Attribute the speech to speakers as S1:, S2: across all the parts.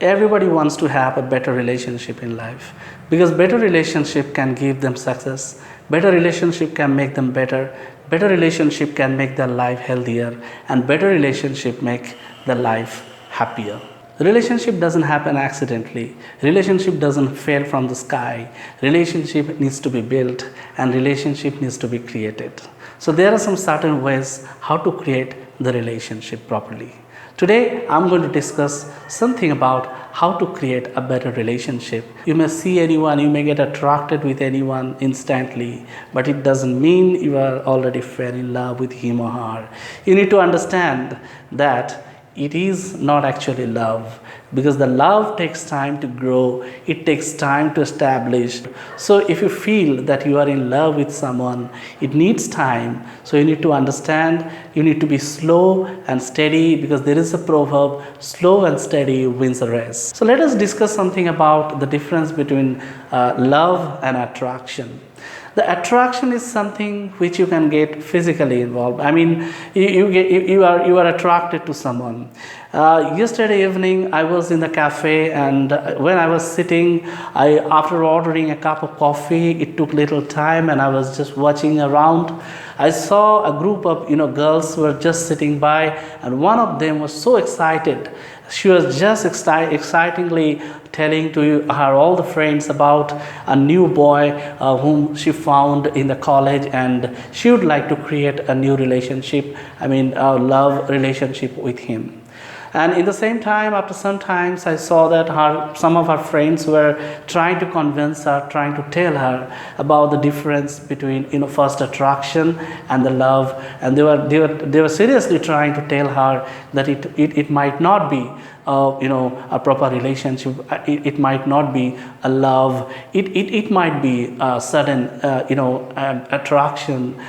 S1: everybody wants to have a better relationship in life, because better relationship can give them success, better relationship can make them better relationship can make their life healthier, and better relationship make their life happier. Relationship doesn't happen accidentally. Relationship doesn't fall from the sky. Relationship needs to be built, and relationship needs to be created. So there are some certain ways how to create the relationship properly. Today I'm going to discuss something about how to create a better relationship. You may see anyone, you may get attracted with anyone instantly, but it doesn't mean you are already fell in love with him or her. You need to understand that it is not actually love, because the love takes time to grow, it takes time to establish. So if you feel that you are in love with someone, it needs time. So you need to understand, you need to be slow and steady, because there is a proverb, slow and steady wins a race. So let us discuss something about the difference between love and attraction. The attraction is something which you can get physically involved. I mean, you are attracted to someone. Yesterday evening, I was in the cafe, and when I was sitting, after ordering a cup of coffee, it took little time, and I was just watching around. I saw a group of girls who were just sitting by, and one of them was so excited. She was just excitingly telling to her all the friends about a new boy whom she found in the college, and she would like to create a new relationship, a love relationship with him. And in the same time, after some times, I saw that some of her friends were trying to convince her, trying to tell her about the difference between first attraction and the love, and they were seriously trying to tell her that it might not be a proper relationship. It might not be a love. It might be a sudden attraction,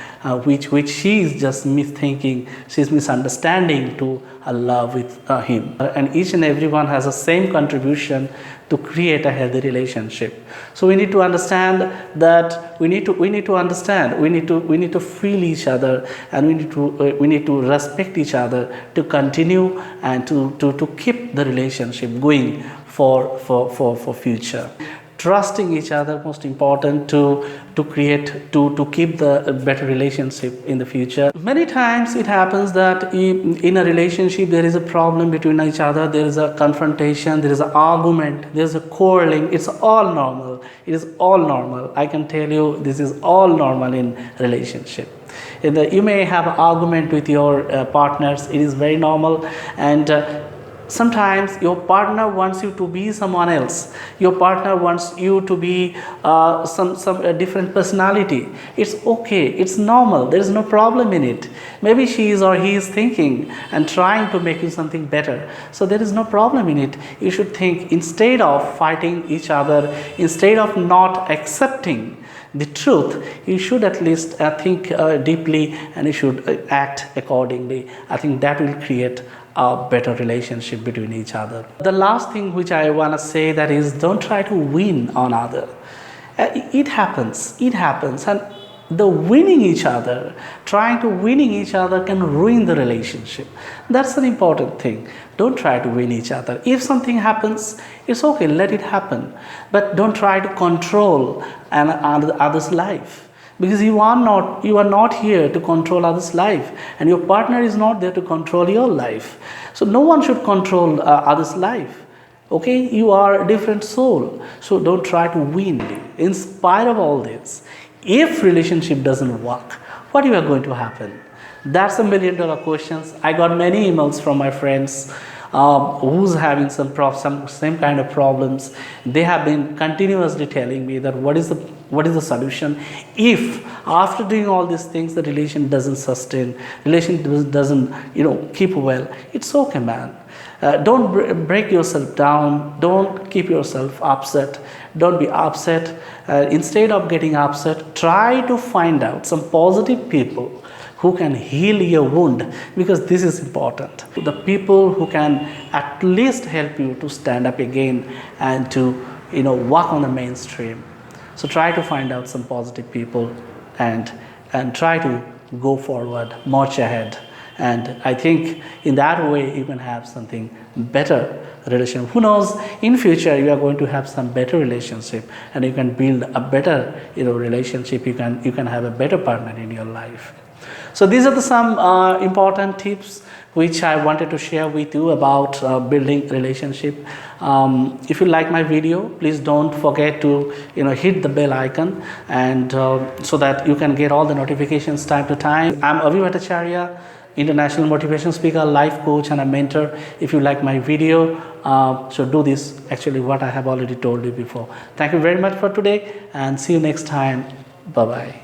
S1: which she is just misthinking. She's misunderstanding to a love with him. And each and everyone has the same contribution to create a healthy relationship. So we need to understand that we need to understand. We need to feel each other, and we need to respect each other to continue and to keep the relationship going for future. Trusting each other, most important to keep the better relationship in the future. Many times it happens that in a relationship there is a problem between each other, there is a confrontation, there is an argument, there is a quarreling. It's all normal. It is all normal. I can tell you, this is all normal in relationship. You may have an argument with your partners. It is very normal, and sometimes your partner wants you to be someone else. Your partner wants you to be some different personality. It's okay. It's normal. There is no problem in it. Maybe she is or he is thinking and trying to make you something better. So there is no problem in it. You should think, instead of fighting each other, instead of not accepting the truth, you should at least think deeply, and you should act accordingly. I think that will create a better relationship between each other. The last thing which I want to say, that is, don't try to win on other. It happens, and the winning each other, trying to winning each other can ruin the relationship. That's an important thing. Don't try to win each other. If something happens, it's okay, let it happen. But don't try to control other's life, because you are not here to control others' life, and your partner is not there to control your life. So no one should control others' life. Okay, you are a different soul, so don't try to win. In spite of all this, if relationship doesn't work, what is going to happen? That's $1 million questions. I got many emails from my friends who's having some same kind of problems. They have been continuously telling me that what is the solution if after doing all these things the relation doesn't sustain, relation doesn't keep well. It's okay, man. Don't break yourself down. Don't keep yourself upset. Don't be upset. Instead of getting upset, try to find out some positive people who can heal your wound, because this is important. The people who can at least help you to stand up again and to walk on the mainstream. So try to find out some positive people and try to go forward, march ahead. And I think in that way you can have something better relationship. Who knows, in future you are going to have some better relationship, and you can build a better relationship. You can have a better partner in your life. So these are some important tips which I wanted to share with you about building relationship. If you like my video, please don't forget to hit the bell icon, and so that you can get all the notifications time to time. I'm Avi Bhattacharya, international motivation speaker, life coach, and a mentor. If you like my video, so do this, actually what I have already told you before. Thank you very much for today, and see you next time. Bye bye.